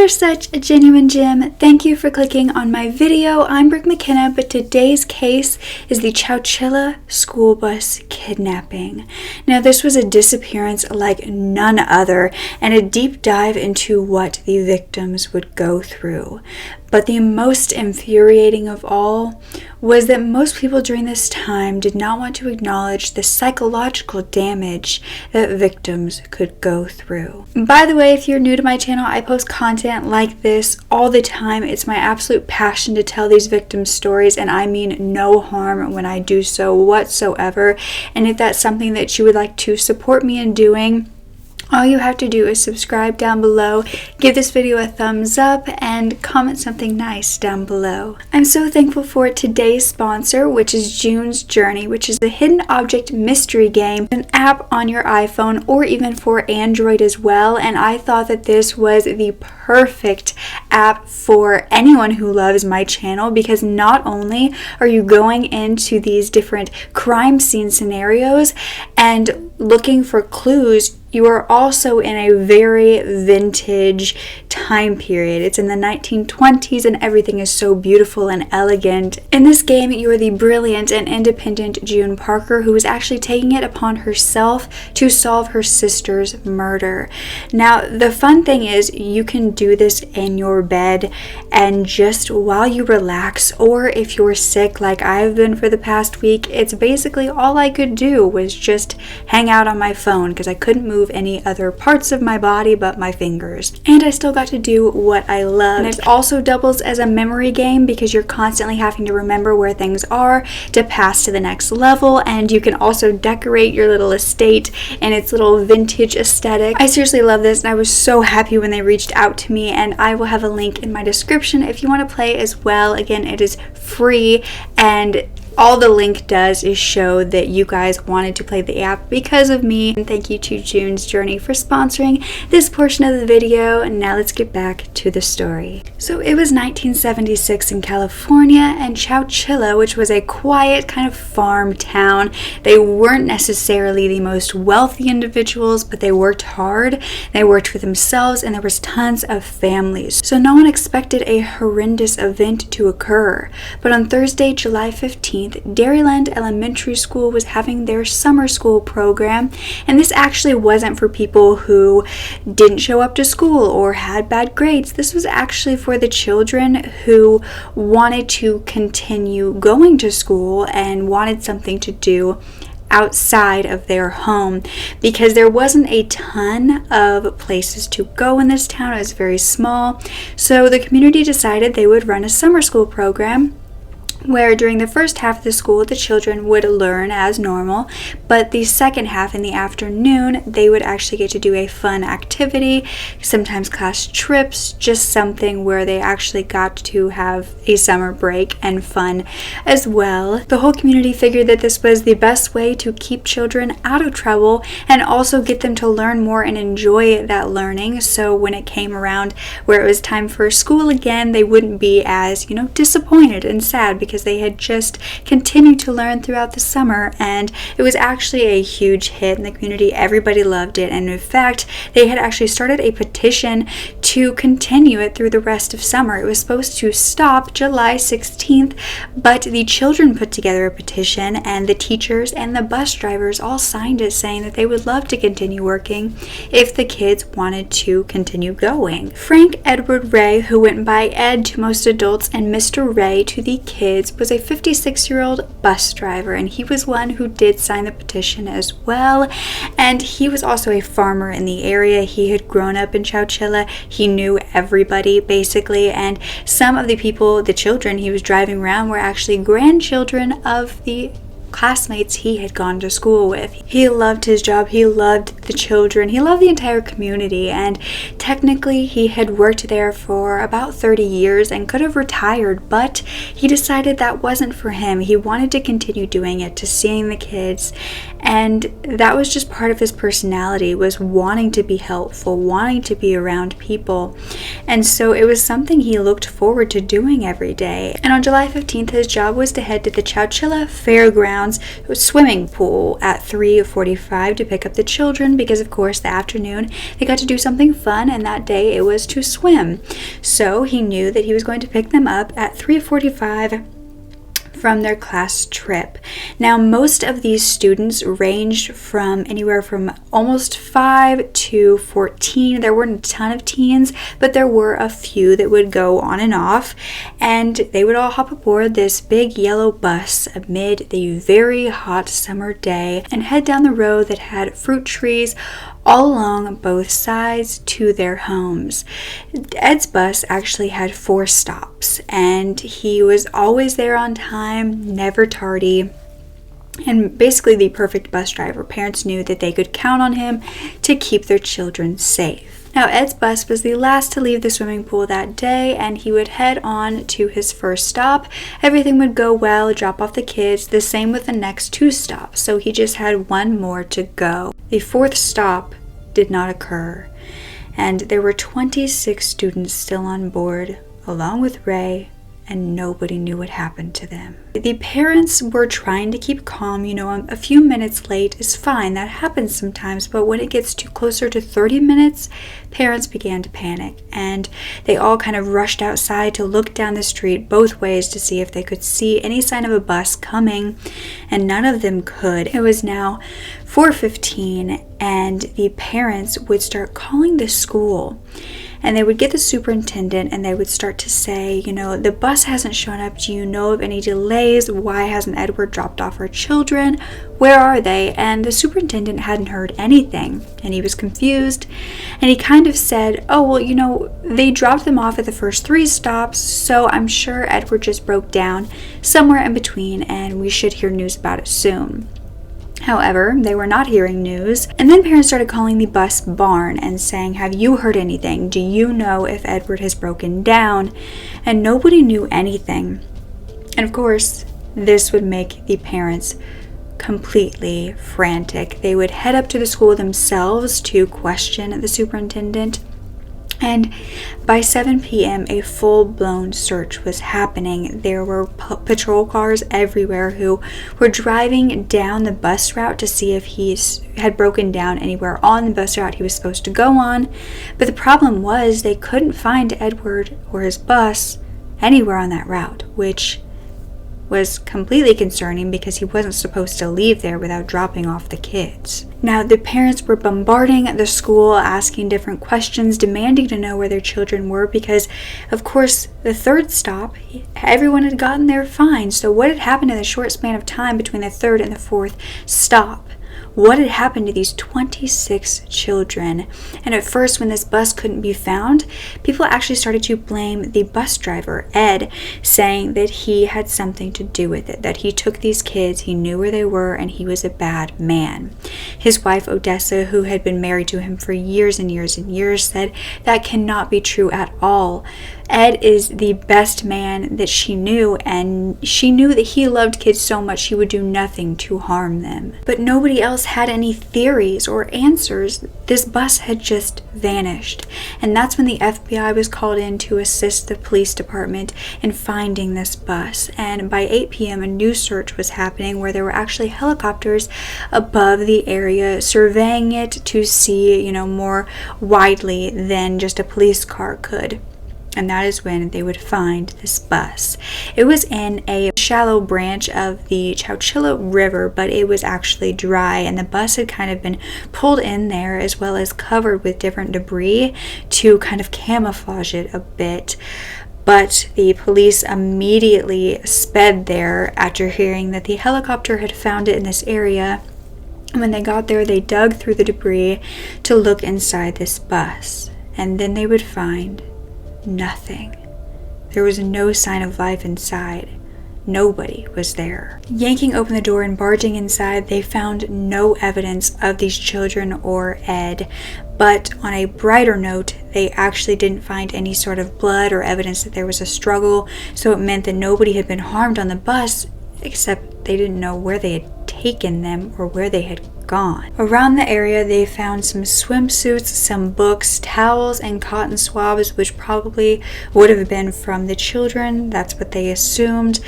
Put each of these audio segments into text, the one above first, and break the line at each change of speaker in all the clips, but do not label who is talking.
such a genuine gem, thank you for clicking on my video. I'm Brooke McKenna, but today's case is the Chowchilla school bus kidnapping. Now, this was a disappearance like none other, and a deep dive into what the victims would go through. But the most infuriating of all was that most people during this time did not want to acknowledge the psychological damage that victims could go through. By the way, if you're new to my channel, I post content like this all the time. It's my absolute passion to tell these victims' stories, and I mean no harm when I do so whatsoever. And if that's something that you would like to support me in doing, all you have to do is subscribe down below, give this video a thumbs up, and comment something nice down below. I'm so thankful for today's sponsor, which is June's Journey, which is a hidden object mystery game, an app on your iPhone or even for Android as well. And I thought that this was the perfect app for anyone who loves my channel, because not only are you going into these different crime scene scenarios and looking for clues, you are also in a very vintage time period. It's in the 1920s and everything is so beautiful and elegant. In this game, you are the brilliant and independent June Parker, who is actually taking it upon herself to solve her sister's murder. Now, the fun thing is you can do this in your bed and just while you relax, or if you're sick like I've been for the past week, it's basically all I could do was just hang out on my phone because I couldn't move any other parts of my body but my fingers. And I still got to do what I loved. And it also doubles as a memory game because you're constantly having to remember where things are to pass to the next level, and you can also decorate your little estate in its little vintage aesthetic. I seriously love this, and I was so happy when they reached out to me, and I will have a link in my description if you want to play as well. Again, it is free, and all the link does is show that you guys wanted to play the app because of me. And thank you to June's Journey for sponsoring this portion of the video. And now let's get back to the story. So it was 1976 in California, and Chowchilla, which was a quiet kind of farm town. They weren't necessarily the most wealthy individuals, but they worked hard. They worked for themselves, and there was tons of families. So no one expected a horrendous event to occur. But on Thursday, July 15th, Dairyland Elementary School was having their summer school program, and this actually wasn't for people who didn't show up to school or had bad grades. This was actually for the children who wanted to continue going to school and wanted something to do outside of their home, because there wasn't a ton of places to go in this town. It was very small, so the community decided they would run a summer school program where during the first half of the school the children would learn as normal, but the second half in the afternoon they would actually get to do a fun activity, sometimes class trips, just something where they actually got to have a summer break and fun as well. The whole community figured that this was the best way to keep children out of trouble and also get them to learn more and enjoy that learning, so when it came around where it was time for school again, they wouldn't be as, disappointed and sad because they had just continued to learn throughout the summer. And it was actually a huge hit in the community. Everybody loved it, and in fact they had actually started a petition to continue it through the rest of summer. It was supposed to stop July 16th, but the children put together a petition, and the teachers and the bus drivers all signed it, saying that they would love to continue working if the kids wanted to continue going. Frank Edward Ray, who went by Ed to most adults and Mr. Ray to the kids, was a 56-year-old bus driver, and he was one who did sign the petition as well. And he was also a farmer in the area. He had grown up in Chowchilla. He knew everybody basically, and some of the people, the children he was driving around, were actually grandchildren of the classmates he had gone to school with. He loved his job, he loved the children, he loved the entire community, and technically he had worked there for about 30 years and could have retired, but he decided that wasn't for him. He wanted to continue doing it, to seeing the kids, and that was just part of his personality, was wanting to be helpful, wanting to be around people. And so it was something he looked forward to doing every day. And on July 15th, his job was to head to the Chowchilla Fairgrounds swimming pool at 3:45 to pick up the children because, of course, the afternoon they got to do something fun, and that day it was to swim. So he knew that he was going to pick them up at 3:45 from their class trip. Now, most of these students ranged from anywhere from almost 5 to 14. There weren't a ton of teens, but there were a few that would go on and off, and they would all hop aboard this big yellow bus amid the very hot summer day and head down the road that had fruit trees all along both sides to their homes. Ed's bus actually had 4 stops, and he was always there on time, never tardy, and basically the perfect bus driver. Parents knew that they could count on him to keep their children safe. Now, Ed's bus was the last to leave the swimming pool that day, and he would head on to his first stop. Everything would go well, drop off the kids, the same with the next 2 stops, so he just had 1 more to go. The 4th stop did not occur, and there were 26 students still on board, along with Ray, and nobody knew what happened to them. The parents were trying to keep calm. A few minutes late is fine. That happens sometimes, but when it gets too closer to 30 minutes, parents began to panic, and they all kind of rushed outside to look down the street both ways to see if they could see any sign of a bus coming, and none of them could. It was now 4:15, and the parents would start calling the school. And they would get the superintendent, and they would start to say, the bus hasn't shown up. Do you know of any delays? Why hasn't Edward dropped off our children? Where are they? And the superintendent hadn't heard anything, and he was confused. And he kind of said, oh, well, they dropped them off at the first 3 stops, so I'm sure Edward just broke down somewhere in between, and we should hear news about it soon. However, they were not hearing news, and then parents started calling the bus barn and saying, have you heard anything? Do you know if Edward has broken down? And nobody knew anything. And of course, this would make the parents completely frantic. They would head up to the school themselves to question the superintendent. And by 7 p.m., a full-blown search was happening. There were patrol cars everywhere who were driving down the bus route to see if he had broken down anywhere on the bus route he was supposed to go on. But the problem was they couldn't find Edward or his bus anywhere on that route, which was completely concerning because he wasn't supposed to leave there without dropping off the kids. Now, the parents were bombarding the school, asking different questions, demanding to know where their children were because, of course, the 3rd stop, everyone had gotten there fine. So what had happened in the short span of time between the 3rd and the 4th stop? What had happened to these 26 children? And at first, when this bus couldn't be found, people actually started to blame the bus driver, Ed, saying that he had something to do with it, that he took these kids, he knew where they were, and he was a bad man. His wife, Odessa, who had been married to him for years and years and years, said that cannot be true at all. Ed is the best man that she knew, and she knew that he loved kids so much he would do nothing to harm them. But nobody else had any theories or answers. This bus had just vanished. And that's when the FBI was called in to assist the police department in finding this bus. And by 8 p.m., a new search was happening where there were actually helicopters above the area surveying it to see, more widely than just a police car could. And that is when they would find this bus. It was in a shallow branch of the Chowchilla River, but it was actually dry, and the bus had kind of been pulled in there as well as covered with different debris to kind of camouflage it a bit. But the police immediately sped there after hearing that the helicopter had found it in this area. And when they got there, they dug through the debris to look inside this bus. And then they would find nothing. There was no sign of life inside. Nobody was there. Yanking open the door and barging inside, they found no evidence of these children or Ed. But on a brighter note, they actually didn't find any sort of blood or evidence that there was a struggle, so it meant that nobody had been harmed on the bus, except they didn't know where they had taken them or where they had gone. Around the area, they found some swimsuits, some books, towels, and cotton swabs, which probably would have been from the children. That's what they assumed.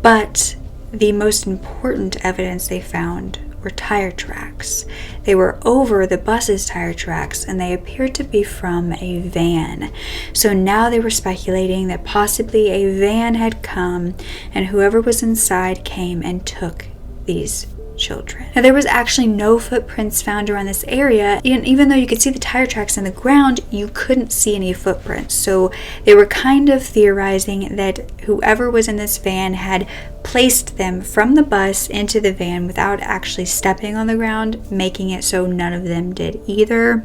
But the most important evidence they found were tire tracks. They were over the bus's tire tracks, and they appeared to be from a van. So now they were speculating that possibly a van had come and whoever was inside came and took these children. Now, there was actually no footprints found around this area. Even though you could see the tire tracks in the ground, you couldn't see any footprints. So they were kind of theorizing that whoever was in this van had placed them from the bus into the van without actually stepping on the ground, making it so none of them did either.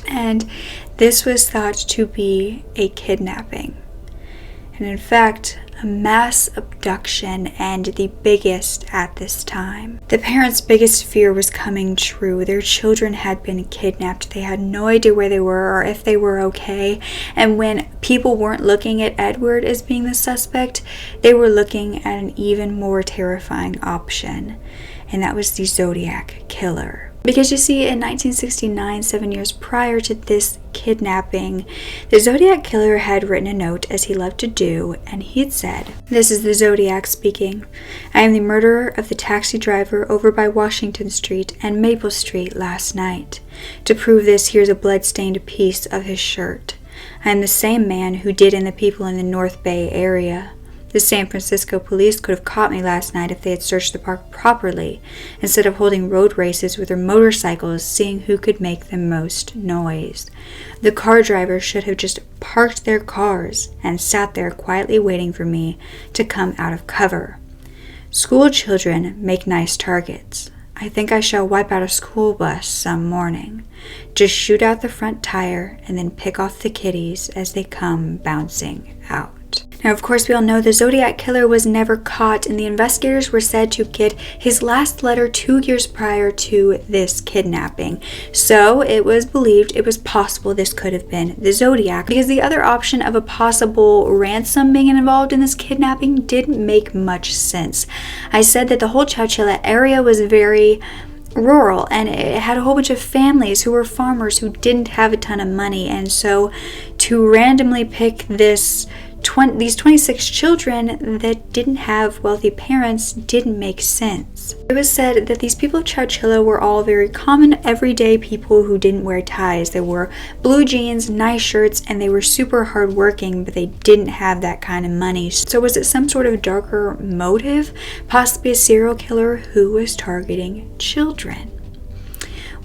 And this was thought to be a kidnapping. And in fact, a mass abduction, and the biggest at this time. The parents' biggest fear was coming true. Their children had been kidnapped. They had no idea where they were or if they were okay. And when people weren't looking at Edward as being the suspect, they were looking at an even more terrifying option. And that was the Zodiac Killer. Because you see, in 1969, 7 years prior to this kidnapping, the Zodiac Killer had written a note, as he loved to do, and he'd said, "This is the Zodiac speaking. I am the murderer of the taxi driver over by Washington Street and Maple Street last night. To prove this, here's a blood-stained piece of his shirt. I am the same man who did in the people in the North Bay area. The San Francisco police could have caught me last night if they had searched the park properly, instead of holding road races with their motorcycles, seeing who could make the most noise. The car drivers should have just parked their cars and sat there quietly waiting for me to come out of cover. School children make nice targets. I think I shall wipe out a school bus some morning. Just shoot out the front tire and then pick off the kiddies as they come bouncing out." Now, of course, we all know the Zodiac Killer was never caught, and the investigators were said to get his last letter 2 years prior to this kidnapping. So it was believed it was possible this could have been the Zodiac, because the other option of a possible ransom being involved in this kidnapping didn't make much sense. I said that the whole Chowchilla area was very rural, and it had a whole bunch of families who were farmers who didn't have a ton of money, and so to randomly pick these 26 children that didn't have wealthy parents didn't make sense. It was said that these people of Chowchilla were all very common, everyday people who didn't wear ties. They wore blue jeans, nice shirts, and they were super hardworking, but they didn't have that kind of money. So was it some sort of darker motive? Possibly a serial killer who was targeting children?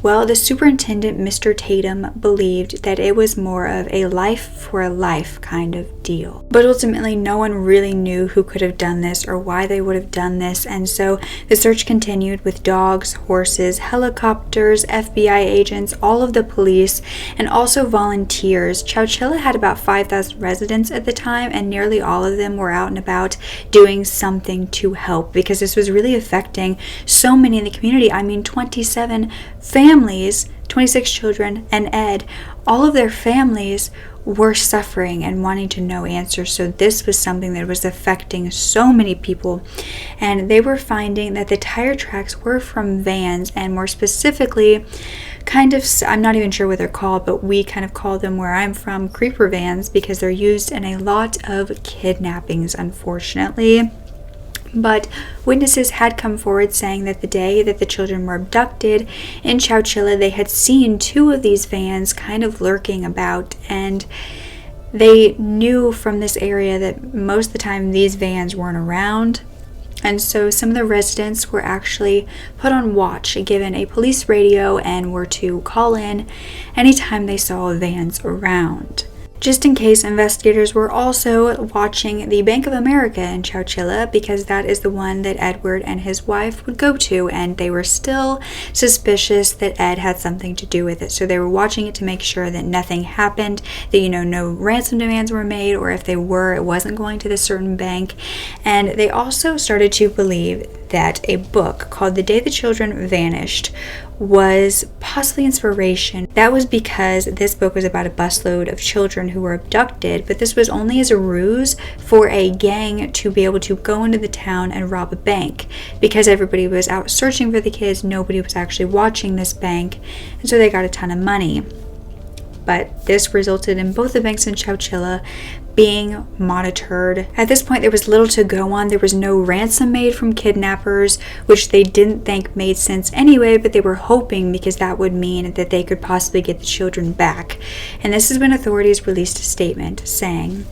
Well, the superintendent, Mr. Tatum, believed that it was more of a life for a life kind of deal. But ultimately, no one really knew who could have done this or why they would have done this, and so the search continued with dogs, horses, helicopters, FBI agents, all of the police, and also volunteers. Chowchilla had about 5,000 residents at the time, and nearly all of them were out and about doing something to help, because this was really affecting so many in the community. I mean, 27 families, 26 children, and Ed, all of their families were suffering and wanting to know answers. So this was something that was affecting so many people, and they were finding that the tire tracks were from vans, and more specifically, I'm not even sure what they're called, but we kind of call them where I'm from creeper vans, because they're used in a lot of kidnappings, unfortunately. But witnesses had come forward saying that the day that the children were abducted in Chowchilla, they had seen 2 of these vans kind of lurking about, and they knew from this area that most of the time these vans weren't around. And so some of the residents were actually put on watch, given a police radio, and were to call in anytime they saw vans around. Just in case, investigators were also watching the Bank of America in Chowchilla, because that is the one that Edward and his wife would go to, and they were still suspicious that Ed had something to do with it. So they were watching it to make sure that nothing happened, that, no ransom demands were made, or if they were, it wasn't going to this certain bank. And they also started to believe that a book called The Day the Children Vanished was possibly inspiration. That was because this book was about a busload of children who were abducted, but this was only as a ruse for a gang to be able to go into the town and rob a bank. Because everybody was out searching for the kids, nobody was actually watching this bank, and so they got a ton of money. But this resulted in both the banks in Chowchilla being monitored. At this point, there was little to go on. There was no ransom made from kidnappers, which they didn't think made sense anyway, but they were hoping because that would mean that they could possibly get the children back. And this is when authorities released a statement saying,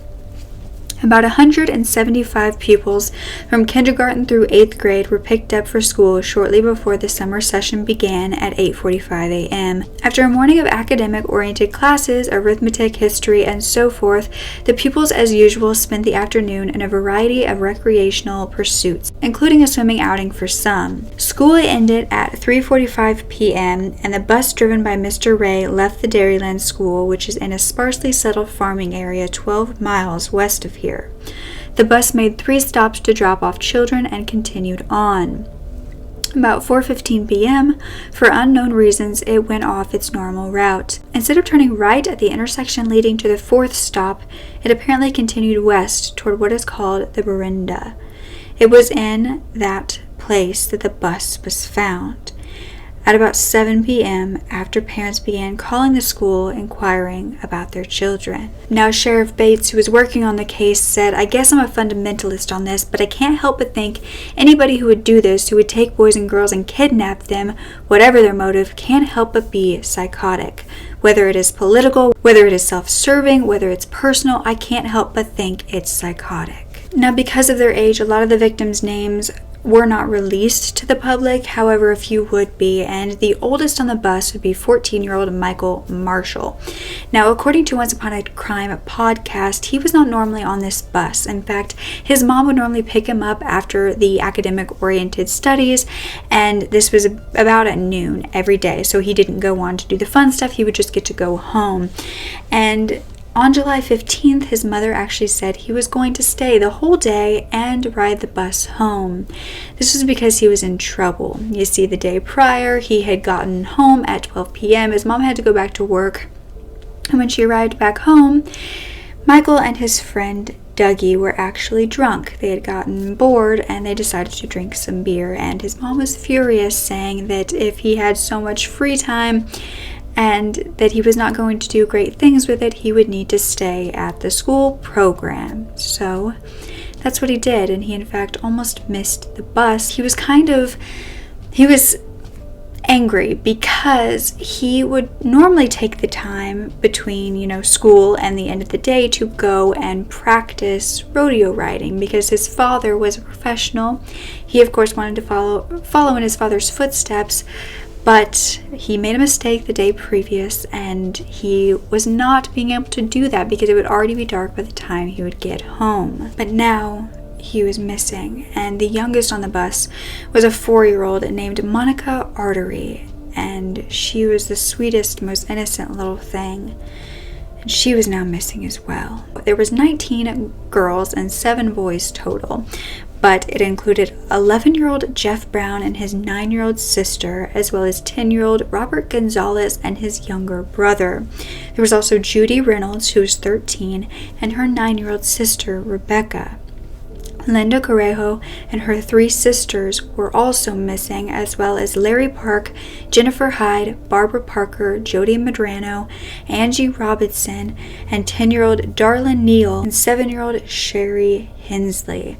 about 175 pupils from kindergarten through 8th grade were picked up for school shortly before the summer session began at 8:45 a.m. After a morning of academic-oriented classes, arithmetic, history, and so forth, the pupils as usual spent the afternoon in a variety of recreational pursuits, including a swimming outing for some. School ended at 3:45 p.m. and the bus driven by Mr. Ray left the Dairyland School, which is in a sparsely settled farming area 12 miles west of here. The bus made 3 stops to drop off children and continued on. About 4:15 p.m., for unknown reasons, it went off its normal route. Instead of turning right at the intersection leading to the 4th stop, it apparently continued west toward what is called the Berinda. It was in that place that the bus was found. At about 7 p.m., after parents began calling the school inquiring about their children. Now, Sheriff Bates, who was working on the case, said, I guess I'm a fundamentalist on this, but I can't help but think anybody who would do this, who would take boys and girls and kidnap them, whatever their motive, can't help but be psychotic. Whether it is political, whether it is self-serving, whether it's personal, I can't help but think it's psychotic. Now, because of their age, a lot of the victims' names were not released to the public. However, a few would be, and the oldest on the bus would be 14-year-old Michael Marshall. Now, according to Once Upon a Crime podcast, he was not normally on this bus. In fact, his mom would normally pick him up after the academic-oriented studies, and this was about at noon every day, so he didn't go on to do the fun stuff. He would just get to go home. And on July 15th, his mother actually said he was going to stay the whole day and ride the bus home. This was because he was in trouble. You see, the day prior, he had gotten home at 12 p.m. His mom had to go back to work. And when she arrived back home, Michael and his friend Dougie were actually drunk. They had gotten bored and they decided to drink some beer. And his mom was furious, saying that if he had so much free time and that he was not going to do great things with it, he would need to stay at the school program. So that's what he did, and he in fact almost missed the bus. He was angry because he would normally take the time between, school and the end of the day to go and practice rodeo riding because his father was a professional. He, of course, wanted to follow in his father's footsteps, but he made a mistake the day previous, and he was not being able to do that because it would already be dark by the time he would get home. But now he was missing, and the youngest on the bus was a 4-year-old named Monica Artery, and she was the sweetest, most innocent little thing. And she was now missing as well. There was 19 girls and 7 boys total, but it included 11-year-old Jeff Brown and his 9-year-old sister, as well as 10-year-old Robert Gonzalez and his younger brother. There was also Judy Reynolds, who was 13, and her 9-year-old sister, Rebecca. Linda Correjo and her 3 sisters were also missing, as well as Larry Park, Jennifer Hyde, Barbara Parker, Jody Medrano, Angie Robinson, and 10-year-old Darlene Neal and 7-year-old Sherry Hensley.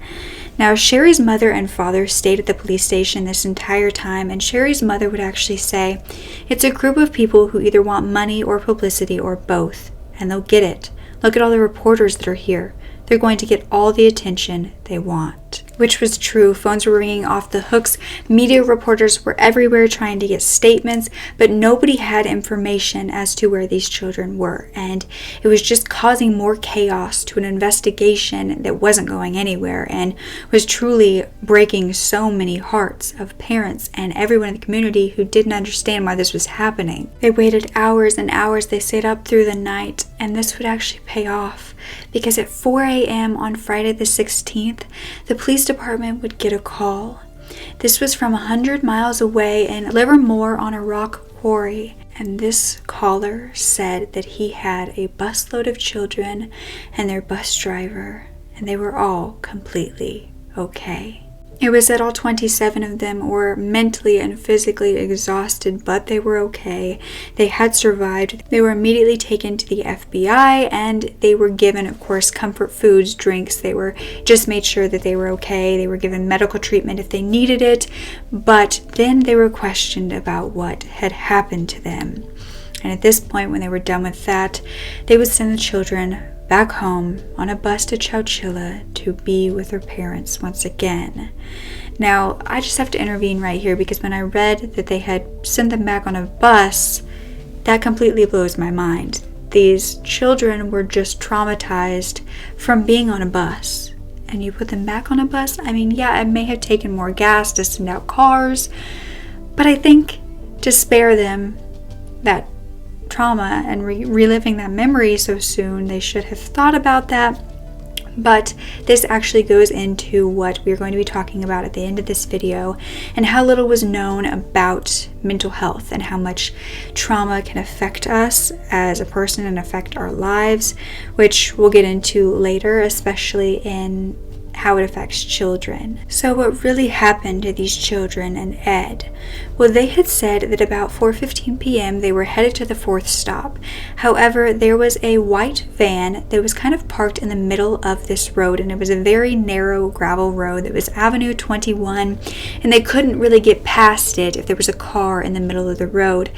Now, Sherry's mother and father stayed at the police station this entire time, and Sherry's mother would actually say, it's a group of people who either want money or publicity or both, and they'll get it. Look at all the reporters that are here. They're going to get all the attention they want. Which was true. Phones were ringing off the hooks. Media reporters were everywhere trying to get statements, but nobody had information as to where these children were. And it was just causing more chaos to an investigation that wasn't going anywhere and was truly breaking so many hearts of parents and everyone in the community who didn't understand why this was happening. They waited hours and hours. They stayed up through the night, and this would actually pay off because at 4 a.m. on Friday the 16th, the police department would get a call. This was from 100 miles away in Livermore on a rock quarry. And this caller said that he had a busload of children and their bus driver, and they were all completely okay. It was said all 27 of them were mentally and physically exhausted, but they were okay. They had survived. They were immediately taken to the FBI, and they were given, of course, comfort foods, drinks. They were just made sure that they were okay. They were given medical treatment if they needed it, but then they were questioned about what had happened to them. And at this point, when they were done with that, they would send the children back home on a bus to Chowchilla to be with their parents once again. Now, I just have to intervene right here because when I read that they had sent them back on a bus, that completely blows my mind. These children were just traumatized from being on a bus, and you put them back on a bus? I mean, yeah, it may have taken more gas to send out cars, but I think to spare them that trauma and reliving that memory so soon, they should have thought about that. But this actually goes into what we're going to be talking about at the end of this video, and how little was known about mental health and how much trauma can affect us as a person and affect our lives, which we'll get into later, especially in how it affects children. So what really happened to these children and Ed? Well, they had said that about 4:15 p.m. they were headed to the fourth stop. However, there was a white van that was kind of parked in the middle of this road, and it was a very narrow gravel road that was Avenue 21, and they couldn't really get past it if there was a car in the middle of the road.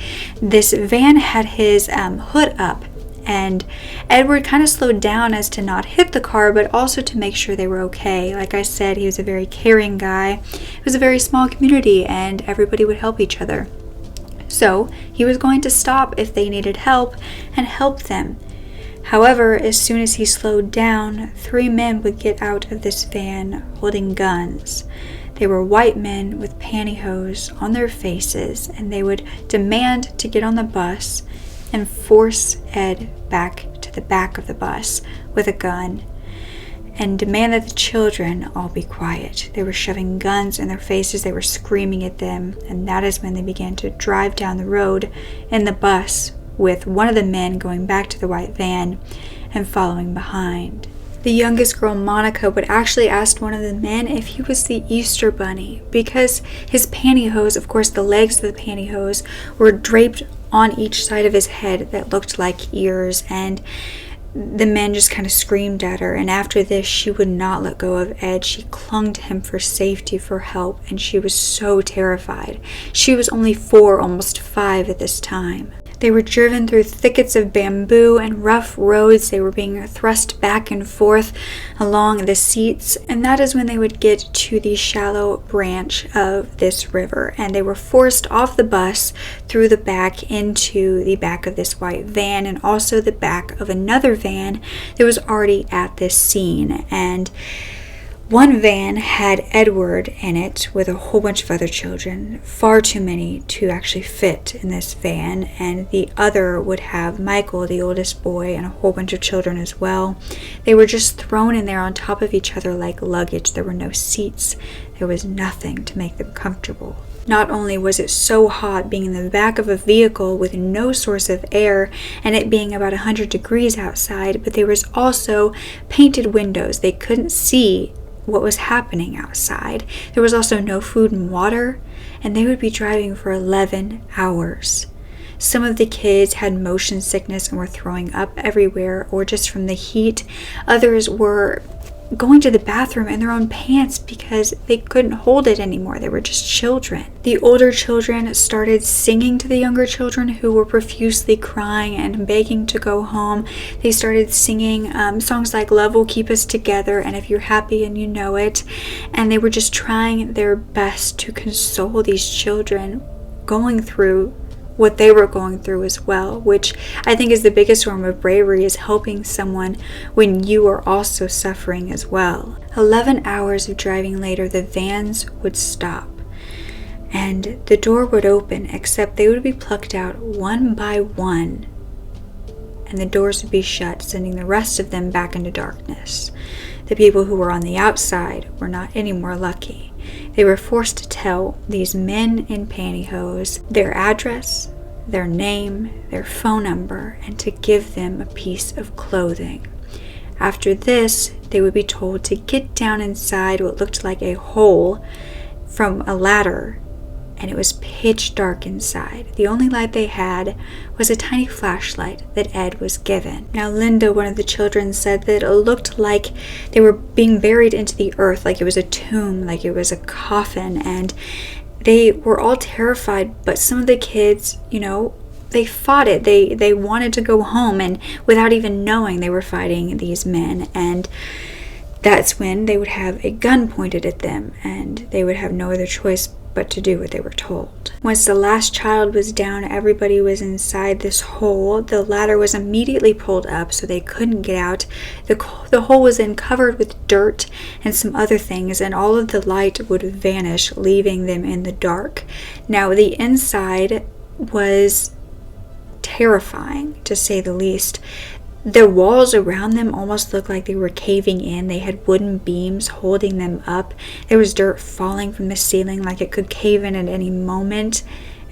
This van had his hood up, and Edward kind of slowed down as to not hit the car, but also to make sure they were okay. Like I said, he was a very caring guy. It was a very small community, and everybody would help each other. So he was going to stop if they needed help and help them. However, as soon as he slowed down, 3 men would get out of this van holding guns. They were white men with pantyhose on their faces, and they would demand to get on the bus and force Ed back to the back of the bus with a gun and demand that the children all be quiet. They were shoving guns in their faces, they were screaming at them, and that is when they began to drive down the road in the bus, with one of the men going back to the white van and following behind. The youngest girl, Monica, would actually ask one of the men if he was the Easter Bunny, because his pantyhose, of course the legs of the pantyhose, were draped on each side of his head that looked like ears, and the men just kind of screamed at her. And after this, she would not let go of Ed. She clung to him for safety, for help, and she was so terrified. She was only 4, almost 5 at this time. They were driven through thickets of bamboo and rough roads. They were being thrust back and forth along the seats, and that is when they would get to the shallow branch of this river, and they were forced off the bus through the back into the back of this white van, and also the back of another van that was already at this scene. And one van had Edward in it with a whole bunch of other children, far too many to actually fit in this van, and the other would have Michael, the oldest boy, and a whole bunch of children as well. They were just thrown in there on top of each other like luggage. There were no seats. There was nothing to make them comfortable. Not only was it so hot being in the back of a vehicle with no source of air and it being about 100 degrees outside, but there was also painted windows. They couldn't see what was happening outside. There was also no food and water, and they would be driving for 11 hours. Some of the kids had motion sickness and were throwing up everywhere, or just from the heat. Others were going to the bathroom in their own pants because they couldn't hold it anymore. They were just children. The older children started singing to the younger children who were profusely crying and begging to go home. They started singing songs like "Love Will Keep Us Together" and "If You're Happy and You Know It," and they were just trying their best to console these children going through what they were going through as well, which I think is the biggest form of bravery, is helping someone when you are also suffering as well. 11 hours of driving later, the vans would stop and the door would open, except they would be plucked out one by one, and the doors would be shut, sending the rest of them back into darkness. The people who were on the outside were not any more lucky. They were forced to tell these men in pantyhose their address, their name, their phone number, and to give them a piece of clothing. After this, they would be told to get down inside what looked like a hole from a ladder, and it was pitch dark inside. The only light they had was a tiny flashlight that Ed was given. Now, Linda, one of the children, said that it looked like they were being buried into the earth, like it was a tomb, like it was a coffin, and they were all terrified, but some of the kids, they fought it. They wanted to go home, and without even knowing, they were fighting these men, and that's when they would have a gun pointed at them, and they would have no other choice but to do what they were told. Once the last child was down, everybody was inside this hole. The ladder was immediately pulled up so they couldn't get out. The hole was then covered with dirt and some other things, and all of the light would vanish, leaving them in the dark. Now, the inside was terrifying, to say the least. The walls around them almost looked like they were caving in. They had wooden beams holding them up. There was dirt falling from the ceiling like it could cave in at any moment.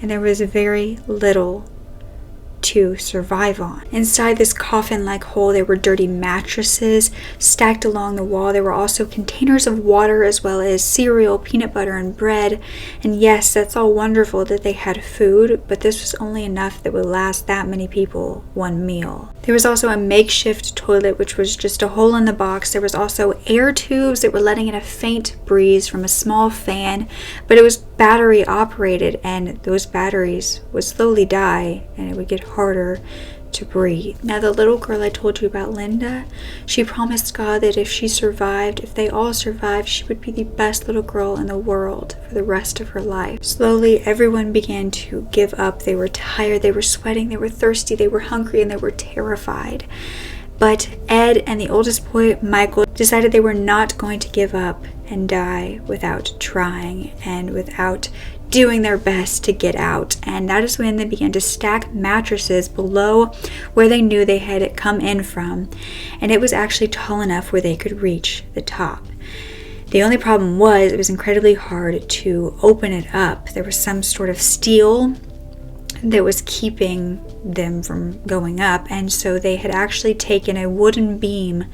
And there was very little to survive on. Inside this coffin-like hole, there were dirty mattresses stacked along the wall. There were also containers of water as well as cereal, peanut butter, and bread. And yes, that's all wonderful that they had food, but this was only enough that would last that many people one meal. There was also a makeshift toilet, which was just a hole in the box. There was also air tubes that were letting in a faint breeze from a small fan, but it was battery operated, and those batteries would slowly die and it would get harder to breathe. Now, the little girl I told you about, Linda, she promised God that if she survived, if they all survived, she would be the best little girl in the world for the rest of her life. Slowly, everyone began to give up. They were tired, they were sweating, they were thirsty, they were hungry, and they were terrified. But Ed and the oldest boy, Michael, decided they were not going to give up and die without trying and without doing their best to get out. And that is when they began to stack mattresses below where they knew they had come in from. And it was actually tall enough where they could reach the top. The only problem was it was incredibly hard to open it up. There was some sort of steel that was keeping them from going up, and so they had actually taken a wooden beam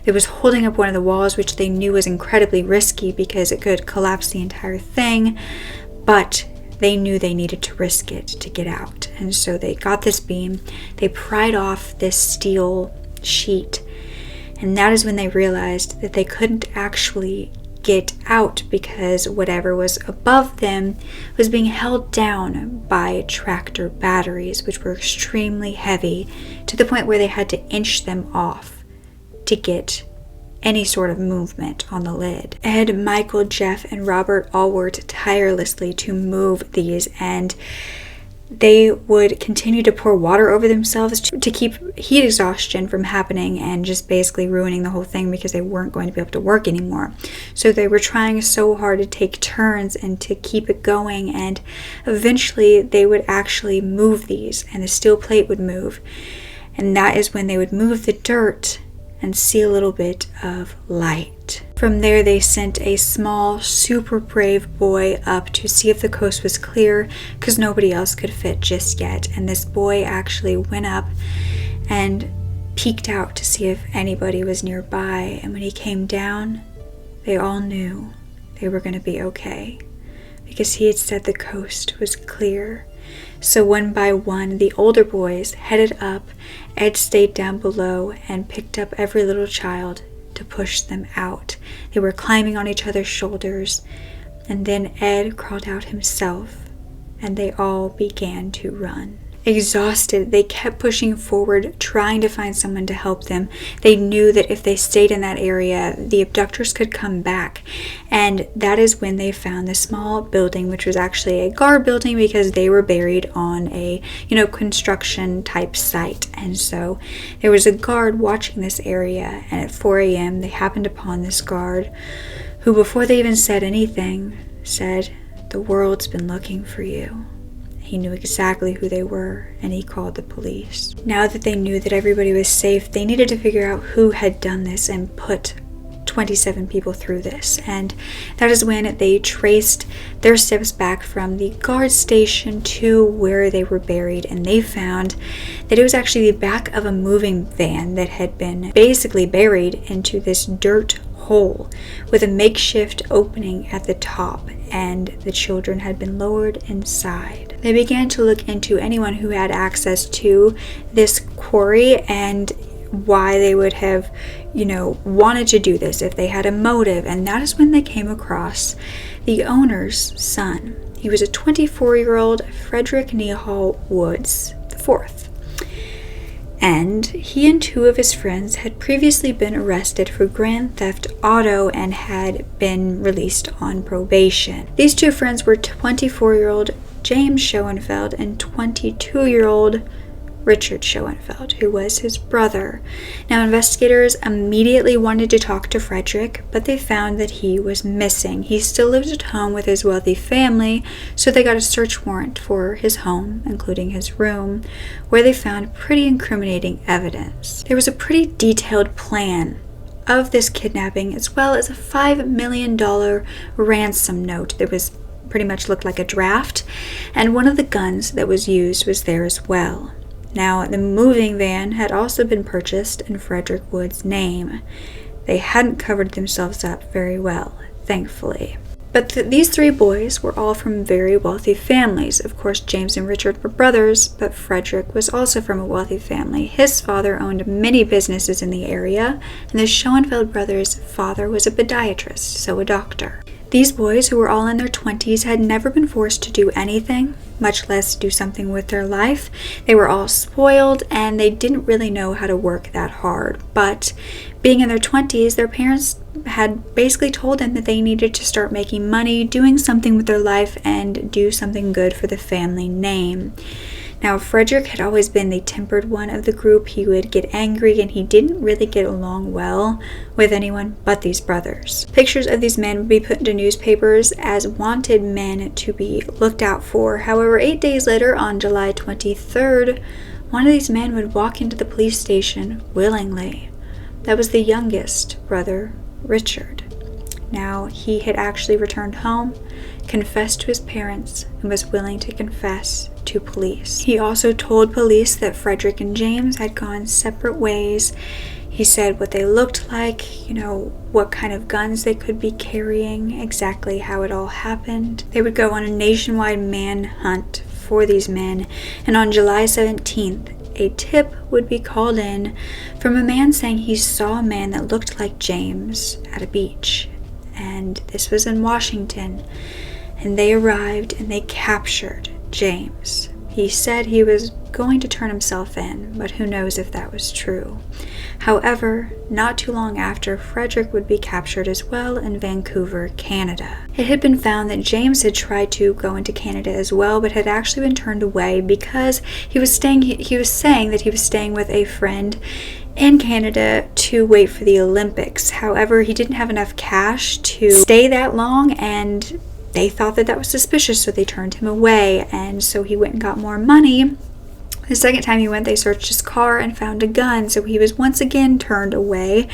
that was holding up one of the walls, which they knew was incredibly risky because it could collapse the entire thing, but they knew they needed to risk it to get out. And so they got this beam, they pried off this steel sheet, and that is when they realized that they couldn't actually get out because whatever was above them was being held down by tractor batteries, which were extremely heavy to the point where they had to inch them off to get any sort of movement on the lid. Ed, Michael, Jeff, and Robert all worked tirelessly to move these, and they would continue to pour water over themselves to keep heat exhaustion from happening and just basically ruining the whole thing because they weren't going to be able to work anymore. So they were trying so hard to take turns and to keep it going, and eventually they would actually move these and the steel plate would move. And that is when they would move the dirt and see a little bit of light. From there, they sent a small, super brave boy up to see if the coast was clear because nobody else could fit just yet. And this boy actually went up and peeked out to see if anybody was nearby. And when he came down, they all knew they were going to be okay because he had said the coast was clear. So one by one, the older boys headed up. Ed stayed down below and picked up every little child to push them out. They were climbing on each other's shoulders, and then Ed crawled out himself, and they all began to run. Exhausted, they kept pushing forward, trying to find someone to help them. They knew that if they stayed in that area, the abductors could come back. And that is when they found the small building, which was actually a guard building because they were buried on a, construction type site. And so there was a guard watching this area. And at 4 a.m., they happened upon this guard who, before they even said anything, said, "The world's been looking for you." He knew exactly who they were, and he called the police. Now that they knew that everybody was safe, they needed to figure out who had done this and put 27 people through this. And that is when they traced their steps back from the guard station to where they were buried, and they found that it was actually the back of a moving van that had been basically buried into this dirt hole with a makeshift opening at the top, and the children had been lowered inside. They began to look into anyone who had access to this quarry and why they would have, wanted to do this, if they had a motive. And that is when they came across the owner's son. He was a 24-year-old Frederick Nehall Woods IV. And he and two of his friends had previously been arrested for grand theft auto and had been released on probation. These two friends were 24-year-old James Schoenfeld and 22-year-old Richard Schoenfeld, who was his brother. Now, investigators immediately wanted to talk to Frederick, but they found that he was missing. He still lived at home with his wealthy family, so they got a search warrant for his home, including his room, where they found pretty incriminating evidence. There was a pretty detailed plan of this kidnapping, as well as a $5 million ransom note that was pretty much looked like a draft, and one of the guns that was used was there as well. Now, the moving van had also been purchased in Frederick Wood's name. They hadn't covered themselves up very well, thankfully. But these three boys were all from very wealthy families. Of course, James and Richard were brothers, but Frederick was also from a wealthy family. His father owned many businesses in the area, and the Schoenfeld brothers' father was a podiatrist, so a doctor. These boys, who were all in their 20s, had never been forced to do anything, much less do something with their life. They were all spoiled, and they didn't really know how to work that hard. But being in their 20s, their parents had basically told them that they needed to start making money, doing something with their life, and do something good for the family name. Now, Frederick had always been the tempered one of the group. He would get angry, and he didn't really get along well with anyone but these brothers. Pictures of these men would be put into newspapers as wanted men to be looked out for. However, 8 days later, on July 23rd, one of these men would walk into the police station willingly. That was the youngest brother, Richard. Now, he had actually returned home, confessed to his parents, and was willing to confess to police. He also told police that Frederick and James had gone separate ways. He said what they looked like, what kind of guns they could be carrying, exactly how it all happened. They would go on a nationwide manhunt for these men, and on July 17th, a tip would be called in from a man saying he saw a man that looked like James at a beach. And this was in Washington, and they arrived and they captured James. He said he was going to turn himself in, but who knows if that was true. However, not too long after, Frederick would be captured as well in Vancouver, Canada. It had been found that James had tried to go into Canada as well, but had actually been turned away because he was saying that he was staying with a friend in Canada to wait for the Olympics. However, he didn't have enough cash to stay that long, and they thought that was suspicious, so they turned him away. And so he went and got more money. The second time he went, they searched his car and found a gun, so he was once again turned away,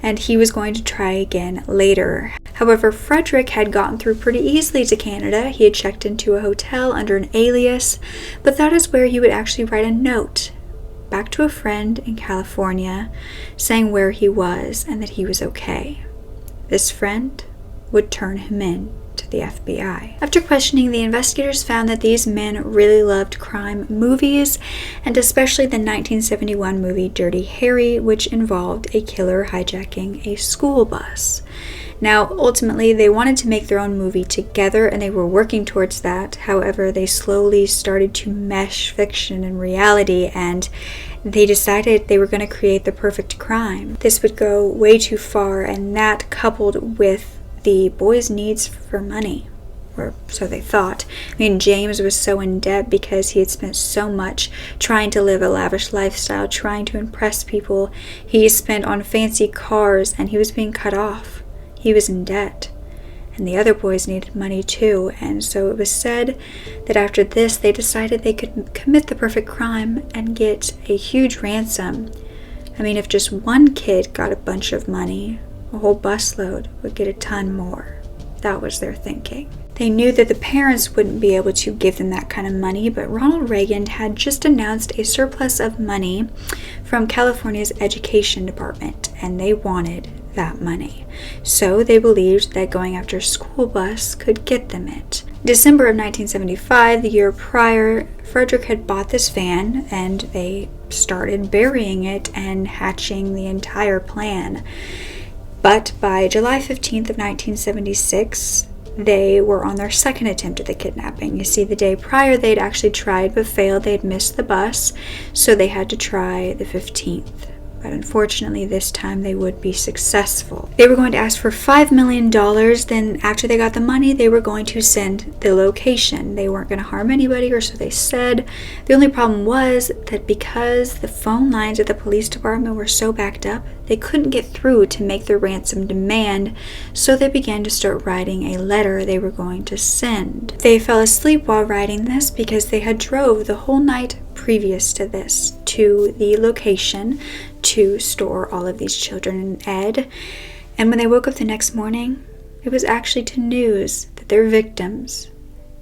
and he was going to try again later. However, Frederick had gotten through pretty easily to Canada. He had checked into a hotel under an alias, but that is where he would actually write a note back to a friend in California saying where he was and that he was okay. This friend would turn him in to the FBI. After questioning, the investigators found that these men really loved crime movies, and especially the 1971 movie Dirty Harry, which involved a killer hijacking a school bus. Now, ultimately, they wanted to make their own movie together, and they were working towards that. However, they slowly started to mesh fiction and reality, and they decided they were going to create the perfect crime. This would go way too far, and that, coupled with the boys' needs for money, or so they thought. James was so in debt because he had spent so much trying to live a lavish lifestyle, trying to impress people. He spent on fancy cars, and he was being cut off. He was in debt. and the other boys needed money too. And so it was said that after this, they decided they could commit the perfect crime and get a huge ransom. I mean, if just one kid got a bunch of money, a whole busload would get a ton more. That was their thinking. They knew that the parents wouldn't be able to give them that kind of money, but Ronald Reagan had just announced a surplus of money from California's education department, and they wanted that money. So they believed that going after a school bus could get them it. December of 1975, the year prior, Frederick had bought this van, and they started burying it and hatching the entire plan. But by July 15th of 1976, they were on their second attempt at the kidnapping. You see, the day prior they'd actually tried but failed. They'd missed the bus, so they had to try the 15th. But unfortunately, this time they would be successful. They were going to ask for $5 million. Then after they got the money, they were going to send the location. They weren't going to harm anybody, or so they said. The only problem was that because the phone lines at the police department were so backed up, they couldn't get through to make their ransom demand, so they began to start writing a letter they were going to send. They fell asleep while writing this because they had drove the whole night previous to this to the location to store all of these children in Ed. And when they woke up the next morning, it was actually to news that their victims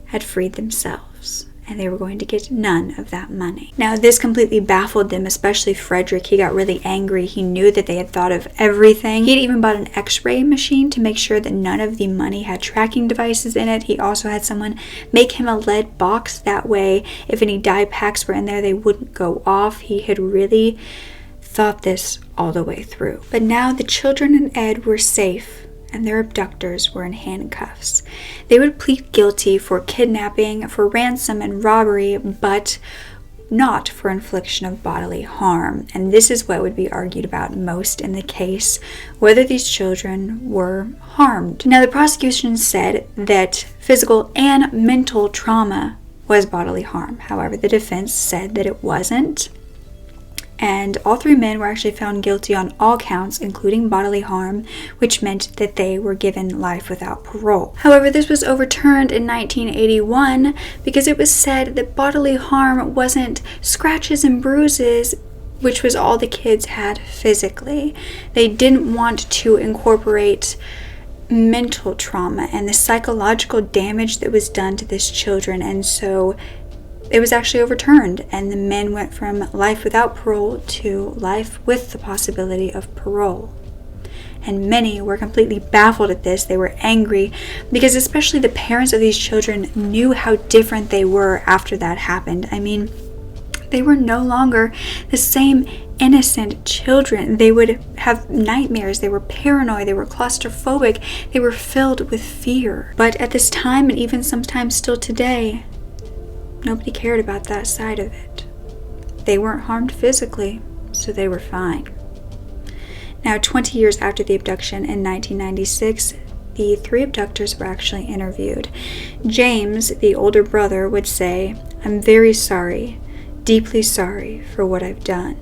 had freed themselves, and they were going to get none of that money. Now, this completely baffled them, especially Frederick. He got really angry. He knew that they had thought of everything. He had even bought an x-ray machine to make sure that none of the money had tracking devices in it. He also had someone make him a lead box. That way, if any dye packs were in there, they wouldn't go off. He had really thought this all the way through. But now the children and Ed were safe, and their abductors were in handcuffs. They would plead guilty for kidnapping, for ransom and robbery, but not for infliction of bodily harm. And this is what would be argued about most in the case, whether these children were harmed. Now, the prosecution said that physical and mental trauma was bodily harm. However, the defense said that it wasn't. And all three men were actually found guilty on all counts, including bodily harm, which meant that they were given life without parole. However, this was overturned in 1981 because it was said that bodily harm wasn't scratches and bruises, which was all the kids had physically. They didn't want to incorporate mental trauma and the psychological damage that was done to these children, and so it was actually overturned, and the men went from life without parole to life with the possibility of parole. And many were completely baffled at this. They were angry because especially the parents of these children knew how different they were after that happened. I mean, they were no longer the same innocent children. They would have nightmares. They were paranoid. They were claustrophobic. They were filled with fear. But at this time, and even sometimes still today, nobody cared about that side of it. They weren't harmed physically, so they were fine. Now, 20 years after the abduction in 1996, the three abductors were actually interviewed. James, the older brother, would say, "I'm very sorry, deeply sorry for what I've done."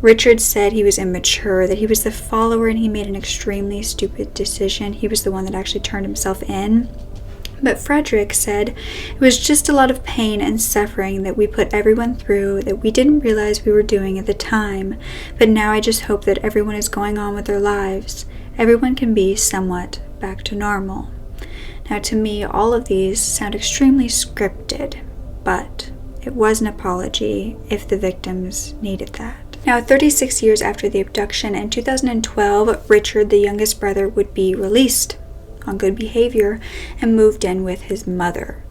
Richard said he was immature, that he was the follower and he made an extremely stupid decision. He was the one that actually turned himself in. But Frederick said it was just a lot of pain and suffering that we put everyone through that we didn't realize we were doing at the time. But now I just hope that everyone is going on with their lives. Everyone can be somewhat back to normal. Now, to me, all of these sound extremely scripted, but it was an apology if the victims needed that. Now, 36 years after the abduction, in 2012, Richard, the youngest brother, would be released on good behavior and moved in with his mother.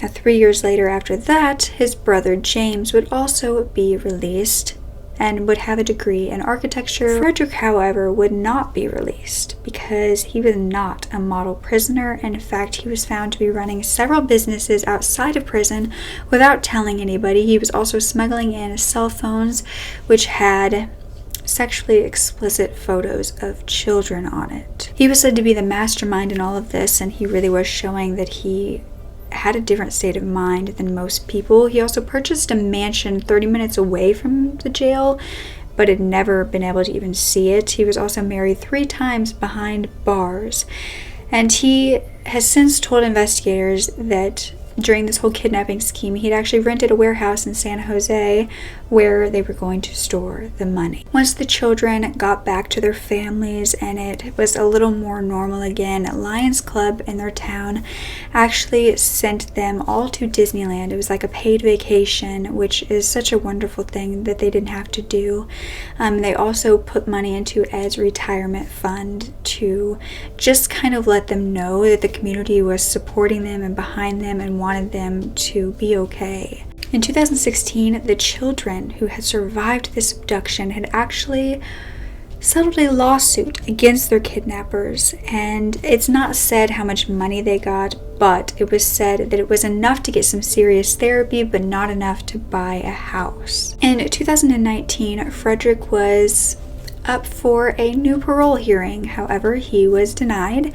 Now, 3 years later after that, his brother James would also be released and would have a degree in architecture. Frederick, however, would not be released because he was not a model prisoner. In fact, he was found to be running several businesses outside of prison without telling anybody. He was also smuggling in cell phones which had sexually explicit photos of children on it. He was said to be the mastermind in all of this, and he really was showing that he had a different state of mind than most people. He also purchased a mansion 30 minutes away from the jail, but had never been able to even see it. He was also married 3 times behind bars. And he has since told investigators that during this whole kidnapping scheme, he'd actually rented a warehouse in San Jose where they were going to store the money. Once the children got back to their families and it was a little more normal again, Lions Club in their town actually sent them all to Disneyland. It was like a paid vacation, which is such a wonderful thing that they didn't have to do. They also put money into Ed's retirement fund to just kind of let them know that the community was supporting them and behind them and wanted them to be okay. In 2016, the children who had survived this abduction had actually settled a lawsuit against their kidnappers, and it's not said how much money they got, but it was said that it was enough to get some serious therapy, but not enough to buy a house. In 2019, Frederick was up for a new parole hearing. However, he was denied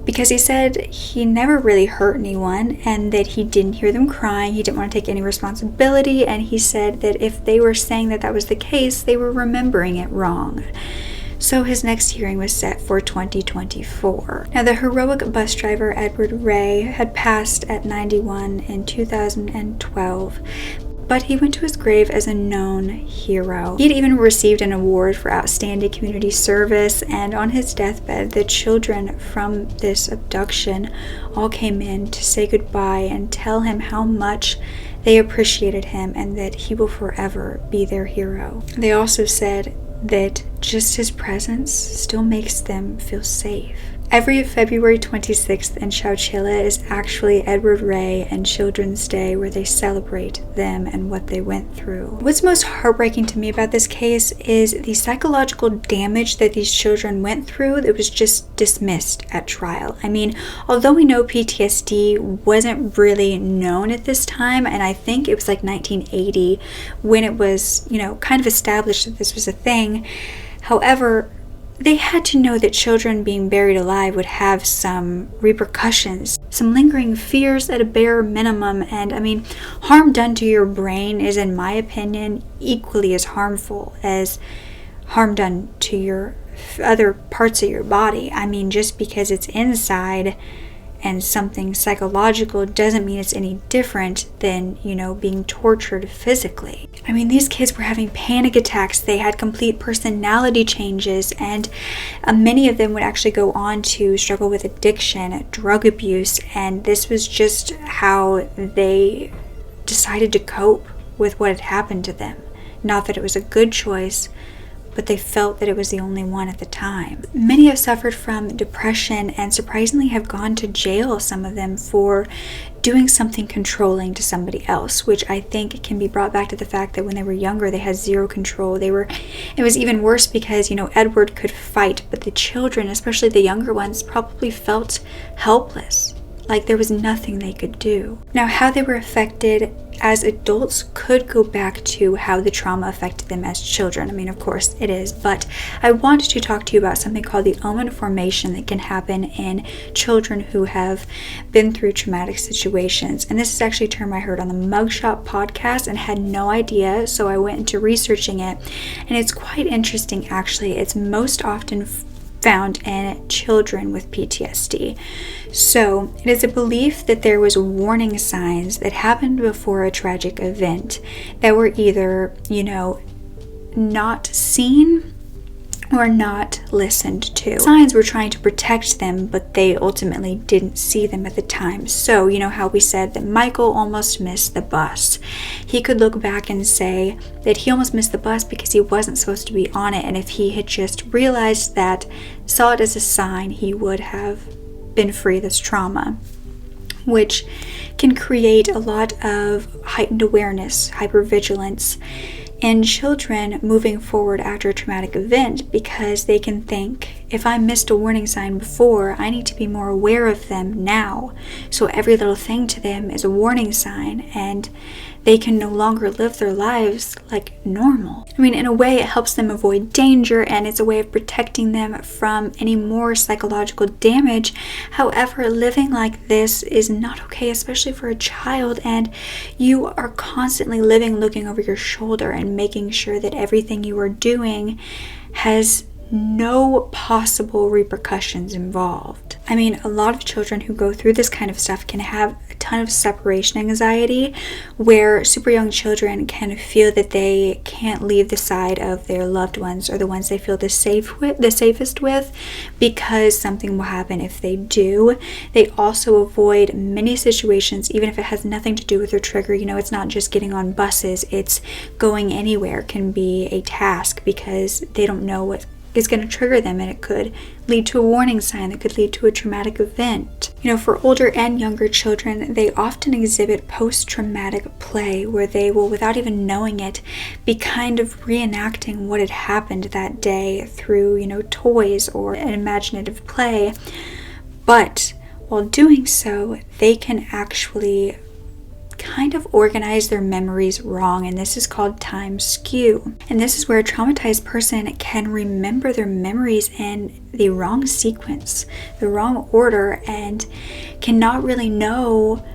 because he said he never really hurt anyone and that he didn't hear them crying. He didn't want to take any responsibility, and he said that if they were saying that that was the case, they were remembering it wrong. So his next hearing was set for 2024. Now, the heroic bus driver Edward Ray had passed at 91 in 2012. But he went to his grave as a known hero. He had even received an award for outstanding community service, and on his deathbed, the children from this abduction all came in to say goodbye and tell him how much they appreciated him and that he will forever be their hero. They also said that just his presence still makes them feel safe. Every February 26th in Chowchilla is actually Edward Ray and Children's Day, where they celebrate them and what they went through. What's most heartbreaking to me about this case is the psychological damage that these children went through that was just dismissed at trial. I mean, although we know PTSD wasn't really known at this time, and I think it was like 1980 when it was, kind of established that this was a thing. However, they had to know that children being buried alive would have some repercussions, some lingering fears at a bare minimum, and harm done to your brain is, in my opinion, equally as harmful as harm done to your other parts of your body. Just because it's inside and something psychological doesn't mean it's any different than, being tortured physically. These kids were having panic attacks. They had complete personality changes, and many of them would actually go on to struggle with addiction, drug abuse, and this was just how they decided to cope with what had happened to them. Not that it was a good choice, but they felt that it was the only one at the time. Many have suffered from depression and surprisingly have gone to jail, some of them, for doing something controlling to somebody else, which I think can be brought back to the fact that when they were younger, they had zero control. It was even worse because, Edward could fight, but the children, especially the younger ones, probably felt helpless, like there was nothing they could do. Now, how they were affected as adults could go back to how the trauma affected them as children. Of course it is, but I wanted to talk to you about something called the omen formation that can happen in children who have been through traumatic situations. And this is actually a term I heard on the Mugshot podcast and had no idea, so I went into researching it, and it's quite interesting actually. It's most often found in children with PTSD. So it is a belief that there was warning signs that happened before a tragic event that were either, not seen or not listened to. Signs were trying to protect them, but they ultimately didn't see them at the time. So, how we said that Michael almost missed the bus. He could look back and say that he almost missed the bus because he wasn't supposed to be on it, and if he had just realized that, saw it as a sign, he would have been free of this trauma, which can create a lot of heightened awareness, hypervigilance in children moving forward after a traumatic event, because they can think, if I missed a warning sign before, I need to be more aware of them now. So every little thing to them is a warning sign, and they can no longer live their lives like normal. In a way, it helps them avoid danger, and it's a way of protecting them from any more psychological damage. However, living like this is not okay, especially for a child, and you are constantly living looking over your shoulder and making sure that everything you are doing has no possible repercussions involved. I mean, a lot of children who go through this kind of stuff can have a ton of separation anxiety, where super young children can feel that they can't leave the side of their loved ones or the ones they feel the safest with, because something will happen if they do. They also avoid many situations, even if it has nothing to do with their trigger. You know, it's not just getting on buses, it's going anywhere can be a task, because they don't know what is going to trigger them, and it could lead to a warning sign that could lead to a traumatic event. You know, for older and younger children, they often exhibit post-traumatic play, where they will, without even knowing it, be kind of reenacting what had happened that day through, you know, toys or an imaginative play. But while doing so, they can actually kind of organize their memories wrong, and this is called time skew. And this is where a traumatized person can remember their memories in the wrong sequence, the wrong order, and cannot really know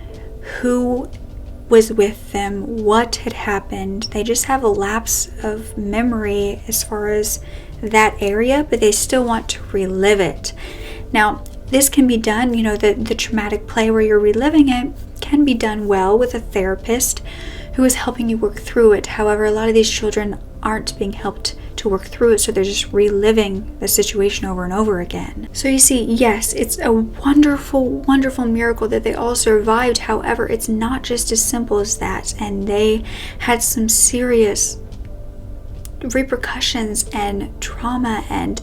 who was with them, what had happened. They just have a lapse of memory as far as that area, but they still want to relive it. Now, this can be done, you know, the traumatic play where you're reliving it can be done well with a therapist who is helping you work through it. However, a lot of these children aren't being helped to work through it, so they're just reliving the situation over and over again. So you see, yes, it's a wonderful, wonderful miracle that they all survived. However, it's not just as simple as that, and they had some serious repercussions and trauma and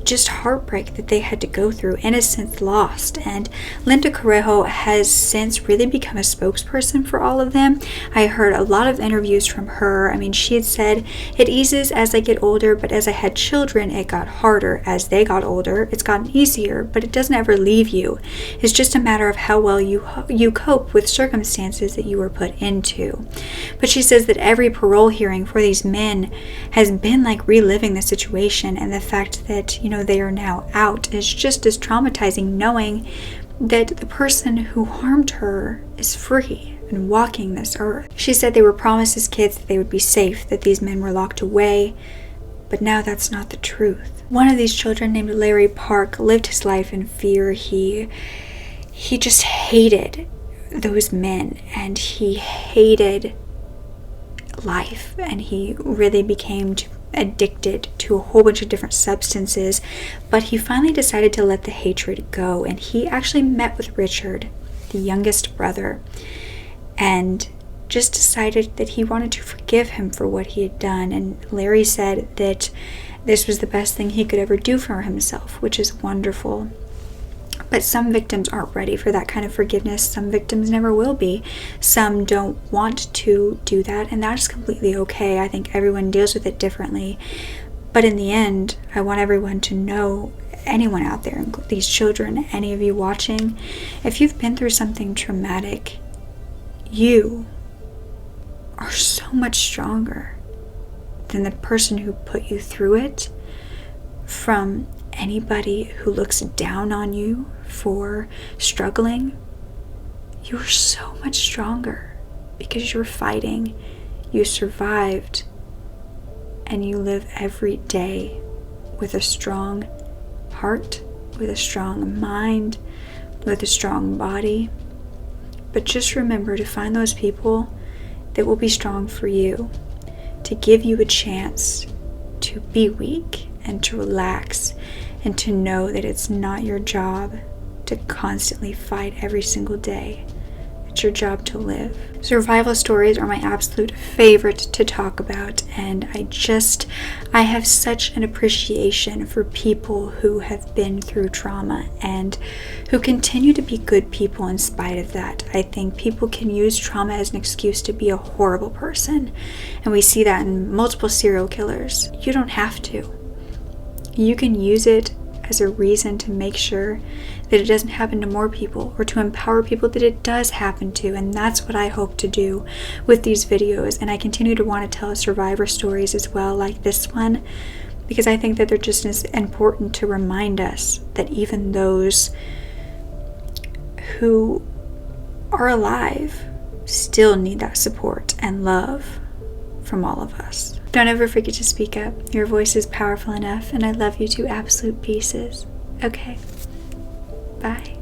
just heartbreak that they had to go through, innocence lost. And Linda Correjo has since really become a spokesperson for all of them. I heard a lot of interviews from her. I mean, she had said, it eases as I get older, but as I had children, it got harder. As they got older, it's gotten easier, but it doesn't ever leave you. It's just a matter of how well you cope with circumstances that you were put into. But she says that every parole hearing for these men has been like reliving the situation, and the fact that, you know, they are now out is just as traumatizing, knowing that the person who harmed her is free and walking this earth. She said they were promised as kids that they would be safe, that these men were locked away, but now that's not the truth. One of these children, named Larry Park, lived his life in fear. He just hated those men, and he hated life, and he really became addicted to a whole bunch of different substances. But he finally decided to let the hatred go, and he actually met with Richard, the youngest brother, and just decided that he wanted to forgive him for what he had done. And Larry said that this was the best thing he could ever do for himself, which is wonderful. But some victims aren't ready for that kind of forgiveness. Some victims never will be. Some don't want to do that, and that's completely okay. I think everyone deals with it differently. But in the end, I want everyone to know, anyone out there, these children, any of you watching, if you've been through something traumatic, you are so much stronger than the person who put you through it, from anybody who looks down on you for struggling. You're so much stronger because you're fighting, you survived, and you live every day with a strong heart, with a strong mind, with a strong body. But just remember to find those people that will be strong for you, to give you a chance to be weak and to relax, and to know that it's not your job to constantly fight every single day. It's your job to live. Survival stories are my absolute favorite to talk about, and I have such an appreciation for people who have been through trauma and who continue to be good people in spite of that. I think people can use trauma as an excuse to be a horrible person, and we see that in multiple serial killers. You don't have to. You can use it as a reason to make sure that it doesn't happen to more people, or to empower people that it does happen to. And that's what I hope to do with these videos. And I continue to want to tell survivor stories as well, like this one, because I think that they're just as important to remind us that even those who are alive still need that support and love from all of us. Don't ever forget to speak up. Your voice is powerful enough, and I love you to absolute pieces. Okay. Bye.